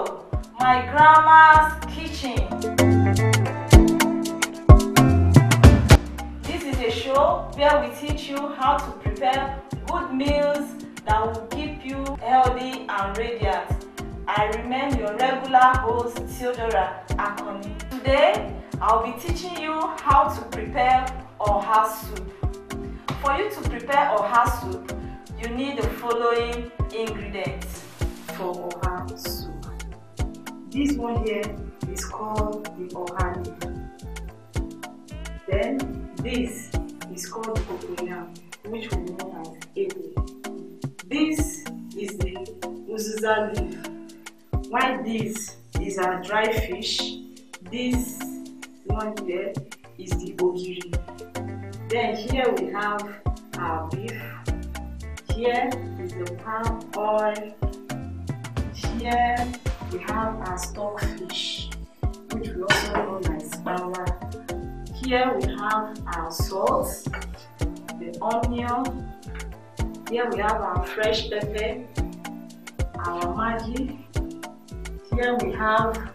So, my grandma's kitchen. This is a show where we teach you how to prepare good meals that will keep you healthy and radiant. I remain your regular host, Theodora Akoni. Today, I'll be teaching you how to prepare oha soup. For you to prepare oha soup, you need the following ingredients. For oha soup, this one here is called the oha leaf. Then this is called cocoyam, which we know as ewe. This is the uziza leaf. While this is our dry fish, this one here is the ogiri. Then here we have our beef. Here is the palm oil. Here we have our stock fish, which we also know as bawa. Here we have our salt, the onion. Here we have our fresh pepper, our maggi. Here we have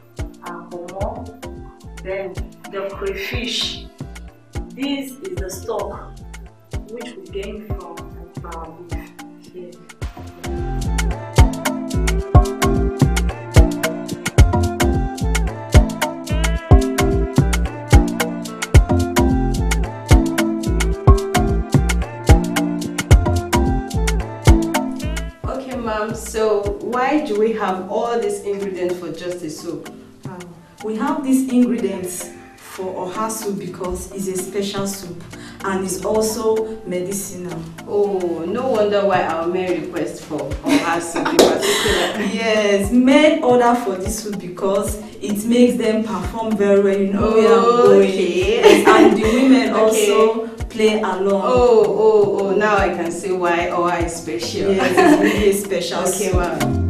our pomo, then the crayfish. This is the stock which we gain from our beef here. So why do we have all these ingredients for just a soup? We have these ingredients for oha soup because it's a special soup and it's also medicinal. Oh, no wonder why our men request for oha soup in particular. Yes, men order for this soup because it makes them perform very well. You know where I'm going. Okay. And the women also play along. Oh, now I can see why oha is special. Yes, it's really a special okay, soup. wow.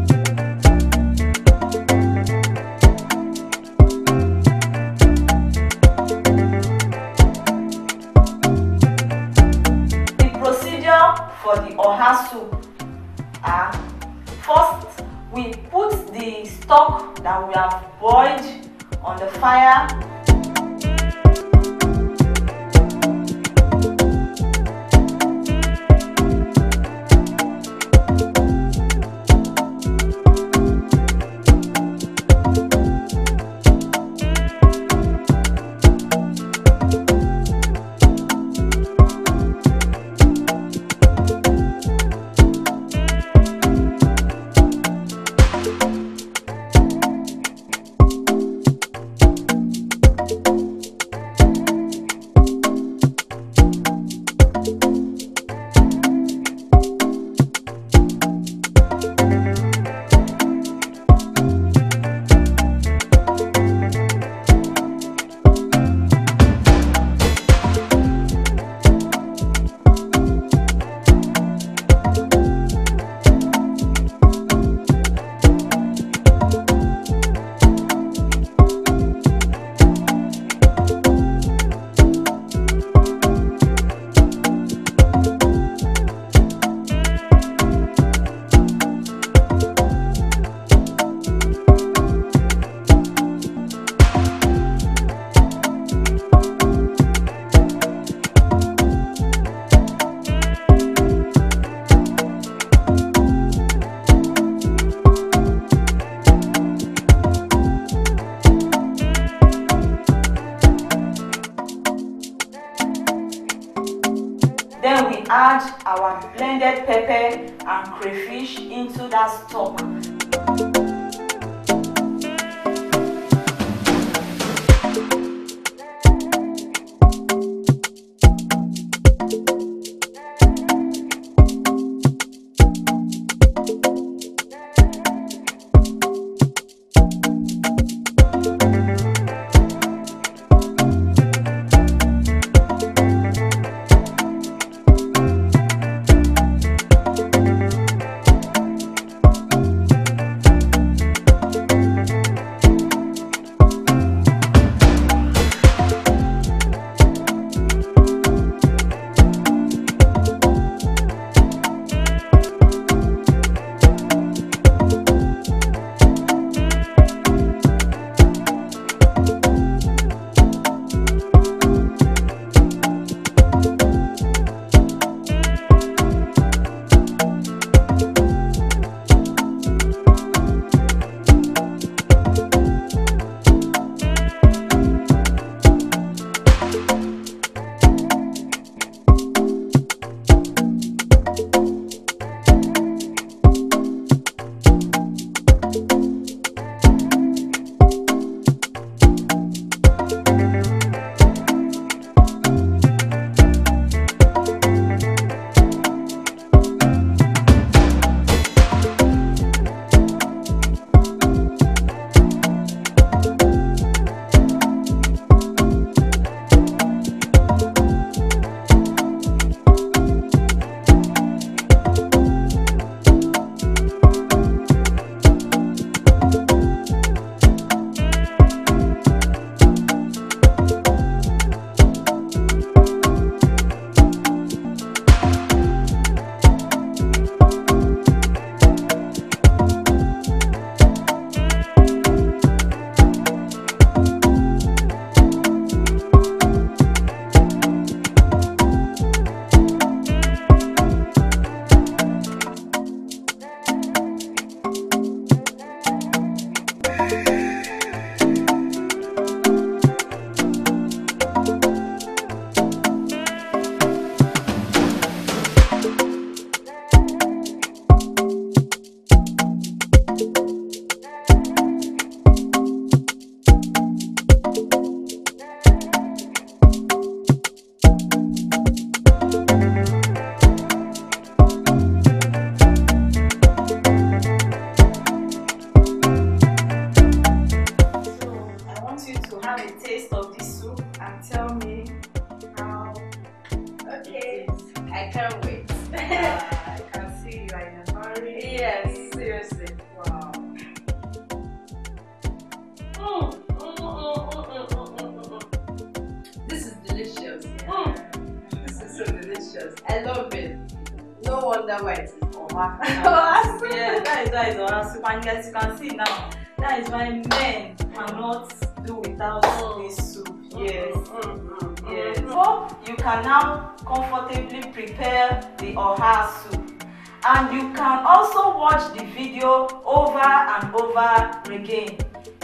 For the oha soup, first we put the stock that we have boiled on the fire. Then we add our blended pepper and crayfish into that stock. Please. I can't wait. I can see you are in a hurry. Yes, seriously. Wow. This is delicious. Mm. This is so delicious. I love it. No wonder why it is Oha. Yeah, that is why it's Oha soup. And yes, you can see now, that is why men cannot do without this soup. Yes. Yes. Hope you can now comfortably prepare the Oha soup. And you can also watch the video over and over again.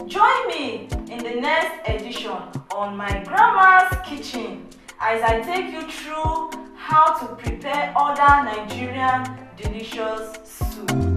Join me in the next edition on my grandma's kitchen as I take you through how to prepare other Nigerian delicious soup.